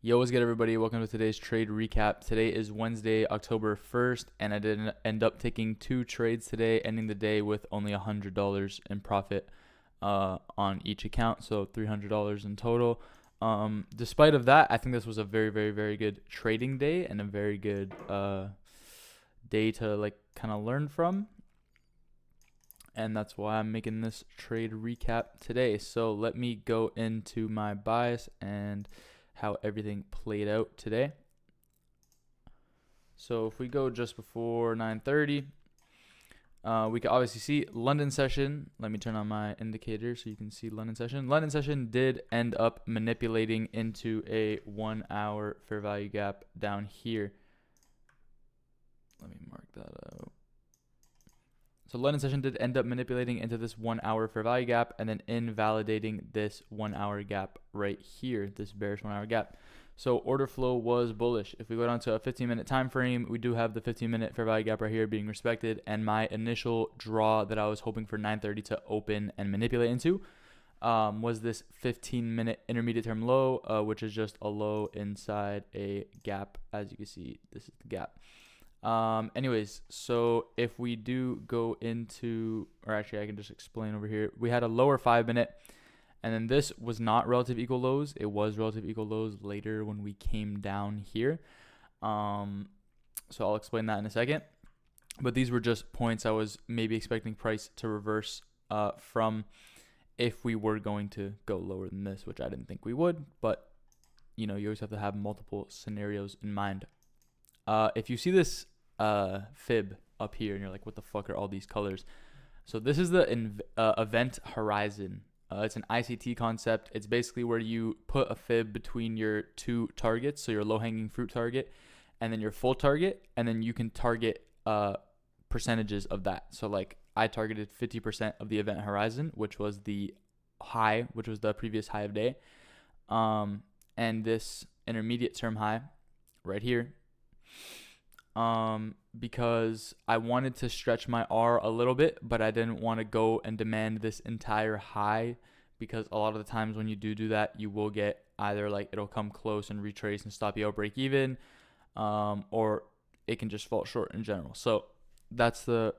Yo, what's good, everybody? Welcome to today's trade recap. Today is Wednesday, October 1st, and I did end up taking two trades today, ending the day with only $100 in profit on each account, so $300 in total. Despite of that, I think this was a very, very, very good trading day and a very good day to kind of learn from. And that's why I'm making this trade recap today. So let me go into my bias and how everything played out today. So if we go just before 9:30, we can obviously see London session. Let me turn on my indicator so you can see London session. London session did end up manipulating into a 1 hour fair value gap down here. Let me mark that out. So London session did end up manipulating into this 1 hour fair value gap and then invalidating this 1 hour gap right here, this bearish 1 hour gap. So order flow was bullish. If we go down to a 15-minute time frame, we do have the 15-minute fair value gap right here being respected, and my initial draw that I was hoping for 9:30 to open and manipulate into was this 15-minute intermediate term low, which is just a low inside a gap. As you can see, this is the gap. Anyways, so if we do go into, or actually I can just explain over here, we had a lower 5-minute, and then this was not relative equal lows. It was relative equal lows later when we came down here. So I'll explain that in a second. But these were just points I was maybe expecting price to reverse from if we were going to go lower than this, which I didn't think we would. But, you always have to have multiple scenarios in mind. If you see this fib up here and you're like, what the fuck are all these colors? So this is the event horizon. It's an ICT concept. It's basically where you put a fib between your two targets, so your low-hanging fruit target and then your full target, and then you can target percentages of that. So like I targeted 50% of the event horizon, which was the high, which was the previous high of day, and this intermediate term high right here, because I wanted to stretch my R a little bit, but I didn't want to go and demand this entire high, because a lot of the times when you do that, you will get either like it'll come close and retrace and stop you out break even, or it can just fall short in general. So that's the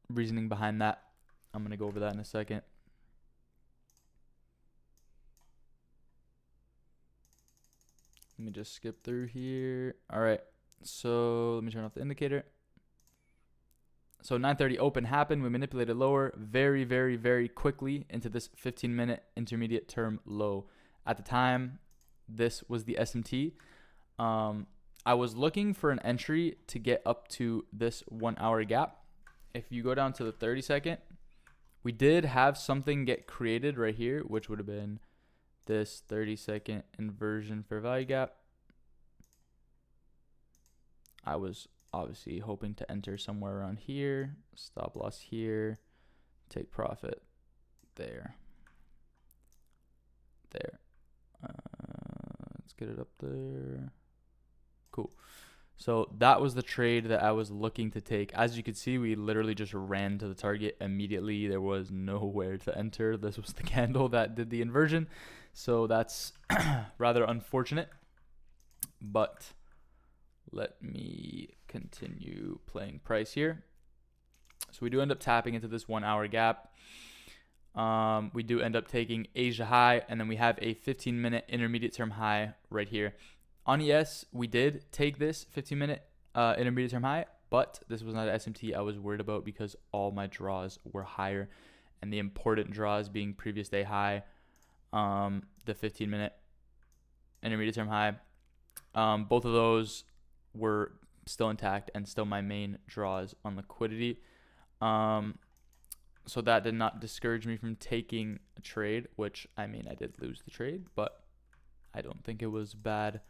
reasoning behind that. I'm going to go over that in a second. Let me just skip through here. All right. So let me turn off the indicator. So 9:30 open happened. We manipulated lower very, very, very quickly into this 15-minute intermediate term low. At the time, this was the SMT. I was looking for an entry to get up to this 1 hour gap. If you go down to the 30-second, we did have something get created right here, which would have been this 30-second inversion fair value gap. I was obviously hoping to enter somewhere around here, stop loss here, take profit there. Let's get it up there. Cool. So that was the trade that I was looking to take. As you can see, we literally just ran to the target immediately. There was nowhere to enter. This was the candle that did the inversion. So that's rather unfortunate. But let me continue playing price here. So we do end up tapping into this 1 hour gap. We do end up taking Asia high, and then we have a 15-minute intermediate term high right here. On ES, we did take this 15-minute intermediate term high, but this was not an SMT I was worried about because all my draws were higher, and the important draws being previous day high, the 15-minute intermediate term high, both of those were still intact and still my main draws on liquidity. So that did not discourage me from taking a trade, which, I mean, I did lose the trade, but I don't think it was bad.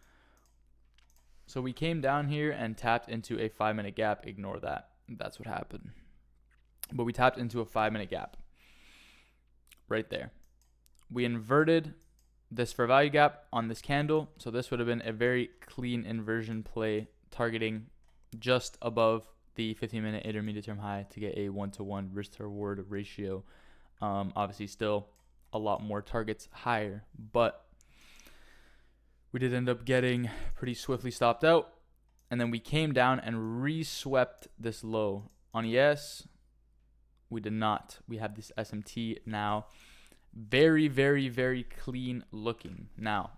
So we came down here and tapped into a 5-minute gap. Ignore that. That's what happened. But we tapped into a 5-minute gap right there. We inverted this fair value gap on this candle. So this would have been a very clean inversion play targeting just above the 15-minute intermediate term high to get a 1-to-1 risk to reward ratio. Obviously still a lot more targets higher, but We did end up getting pretty swiftly stopped out. And then we came down and re-swept this low. On ES, we did not. We have this SMT now. Very, very, very clean looking. Now,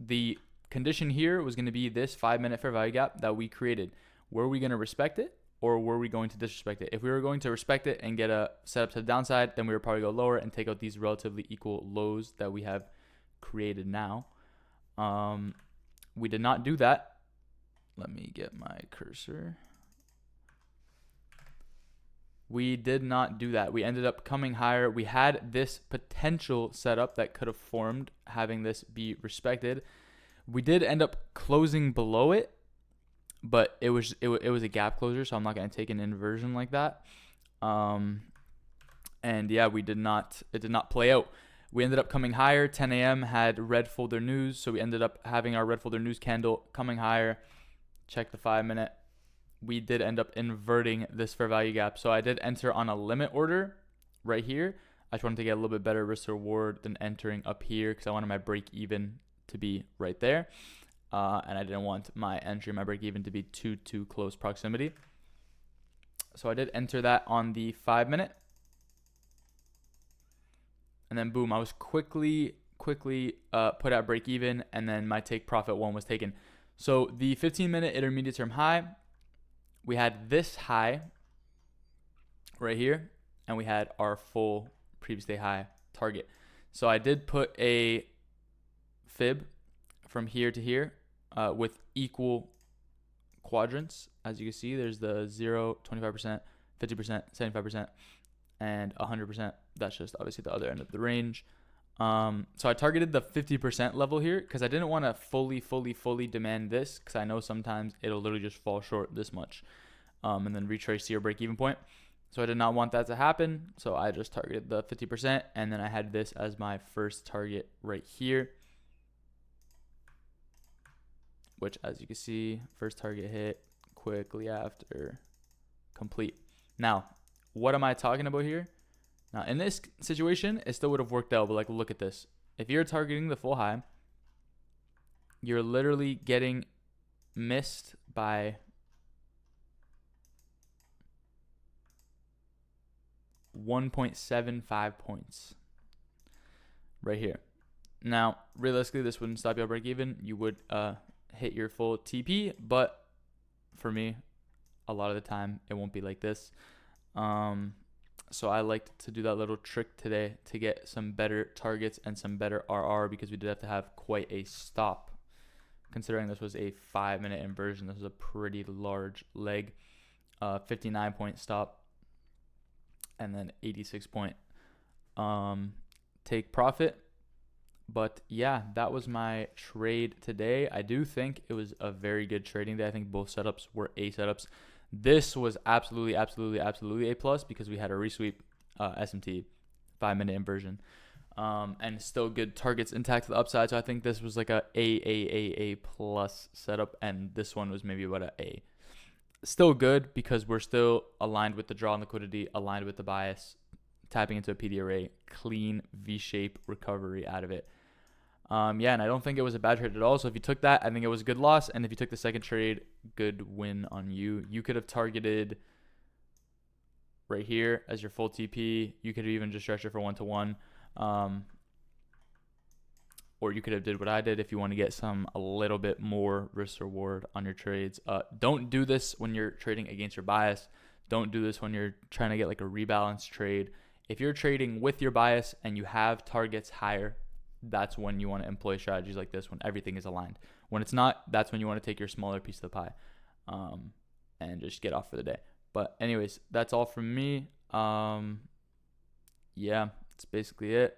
the condition here was going to be this 5-minute fair value gap that we created. Were we going to respect it, or were we going to disrespect it? If we were going to respect it and get a setup to the downside, then we would probably go lower and take out these relatively equal lows that we have created now. We did not do that. Let me get my cursor. We did not do that. We ended up coming higher. We had this potential setup that could have formed, having this be respected. We did end up closing below it, but it was a gap closer, so I'm not going to take an inversion like that. And yeah, it did not play out. We ended up coming higher. 10 a.m. had red folder news, so we ended up having our red folder news candle coming higher. Check the 5-minute. We did end up inverting this fair value gap. So I did enter on a limit order right here. I just wanted to get a little bit better risk reward than entering up here because I wanted my break even to be right there. And I didn't want my entry, my break even to be too close proximity. So I did enter that on the 5-minute. And then boom, I was quickly put at break even, and then my take profit one was taken. So the 15-minute intermediate term high, we had this high right here, and we had our full previous day high target. So I did put a fib from here to here with equal quadrants. As you can see, there's the 0, 25%, 50%, 75%, and 100%. That's just obviously the other end of the range. So I targeted the 50% level here because I didn't want to fully demand this because I know sometimes it'll literally just fall short this much and then retrace to your break-even point. So I did not want that to happen. So I just targeted the 50%, and then I had this as my first target right here, which, as you can see, first target hit quickly after complete. Now, what am I talking about here? Now, in this situation, it still would have worked out, but like, look at this. If you're targeting the full high, you're literally getting missed by 1.75 points right here. Now, realistically, this wouldn't stop you at break even. You would hit your full TP, but for me, a lot of the time, it won't be like this. So I liked to do that little trick today to get some better targets and some better RR because we did have to have quite a stop. Considering this was a 5-minute inversion, this was a pretty large leg. 59-point stop and then 86-point take profit. But yeah, that was my trade today. I do think it was a very good trading day. I think both setups were A setups. This was absolutely A plus because we had a resweep SMT 5-minute inversion and still good targets intact to the upside. So I think this was like a plus setup, and this one was maybe about A. Still good because we're still aligned with the draw and liquidity, aligned with the bias, tapping into a PD array, clean V-shape recovery out of it. Yeah, and I don't think it was a bad trade at all. So if you took that, I think it was a good loss. And if you took the second trade, good win on you. You could have targeted right here as your full TP. You could have even just stretched it for 1-to-1. Or you could have did what I did if you want to get a little bit more risk reward on your trades. Don't do this when you're trading against your bias. Don't do this when you're trying to get like a rebalance trade. If you're trading with your bias and you have targets higher, that's when you want to employ strategies like this when everything is aligned. When it's not, that's when you want to take your smaller piece of the pie and just get off for the day. But anyways, that's all from me. Yeah, that's basically it.